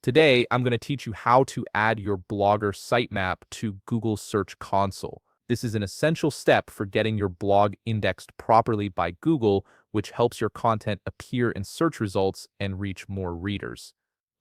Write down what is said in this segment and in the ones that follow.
Today, I'm going to teach you how to add your Blogger sitemap to Google Search Console. This is an essential step for getting your blog indexed properly by Google, which helps your content appear in search results and reach more readers.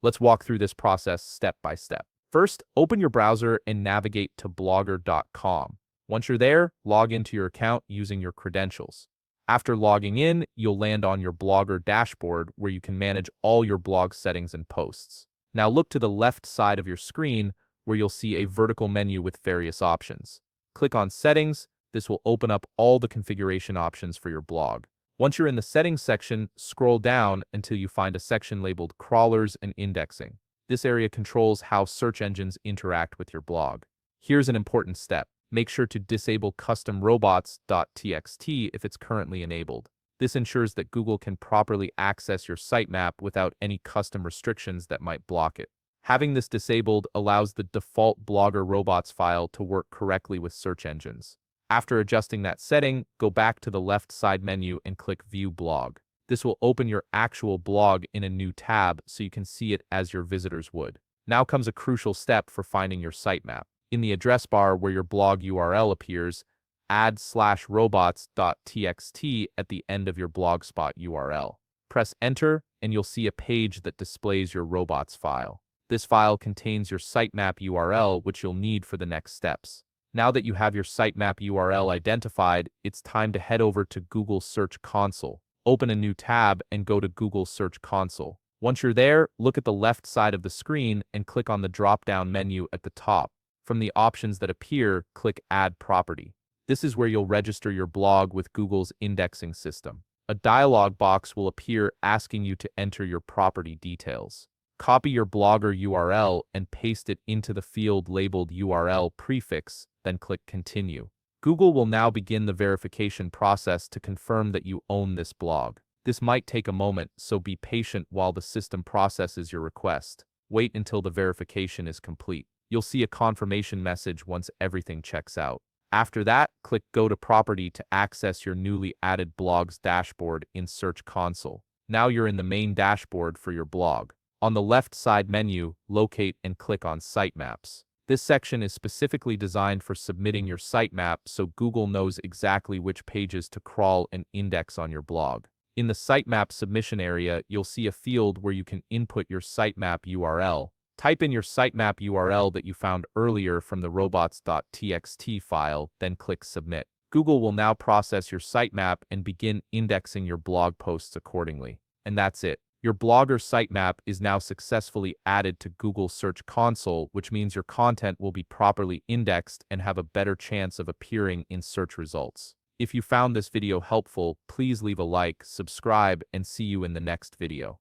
Let's walk through this process step by step. First, open your browser and navigate to blogger.com. Once you're there, log into your account using your credentials. After logging in, you'll land on your Blogger dashboard where you can manage all your blog settings and posts. Now look to the left side of your screen where you'll see a vertical menu with various options. Click on Settings. This will open up all the configuration options for your blog. Once you're in the Settings section, scroll down until you find a section labeled Crawlers and Indexing. This area controls how search engines interact with your blog. Here's an important step. Make sure to disable custom robots.txt if it's currently enabled. This ensures that Google can properly access your sitemap without any custom restrictions that might block it. Having this disabled allows the default Blogger robots file to work correctly with search engines. After adjusting that setting, go back to the left side menu and click View Blog. This will open your actual blog in a new tab so you can see it as your visitors would. Now comes a crucial step for finding your sitemap. In the address bar where your blog URL appears, add /robots.txt at the end of your blogspot URL. Press Enter, and you'll see a page that displays your robots file. This file contains your sitemap URL, which you'll need for the next steps. Now that you have your sitemap URL identified, it's time to head over to Google Search Console. Open a new tab and go to Google Search Console. Once you're there, look at the left side of the screen and click on the drop-down menu at the top. From the options that appear, click Add Property. This is where you'll register your blog with Google's indexing system. A dialog box will appear asking you to enter your property details. Copy your Blogger URL and paste it into the field labeled URL prefix, then click Continue. Google will now begin the verification process to confirm that you own this blog. This might take a moment, so be patient while the system processes your request. Wait until the verification is complete. You'll see a confirmation message once everything checks out. After that, click Go to Property to access your newly added blog's dashboard in Search Console. Now you're in the main dashboard for your blog. On the left side menu, locate and click on Sitemaps. This section is specifically designed for submitting your sitemap so Google knows exactly which pages to crawl and index on your blog. In the sitemap submission area, you'll see a field where you can input your sitemap URL. Type in your sitemap URL that you found earlier from the robots.txt file, then click Submit. Google will now process your sitemap and begin indexing your blog posts accordingly. And that's it. Your Blogger sitemap is now successfully added to Google Search Console, which means your content will be properly indexed and have a better chance of appearing in search results. If you found this video helpful, please leave a like, subscribe, and see you in the next video.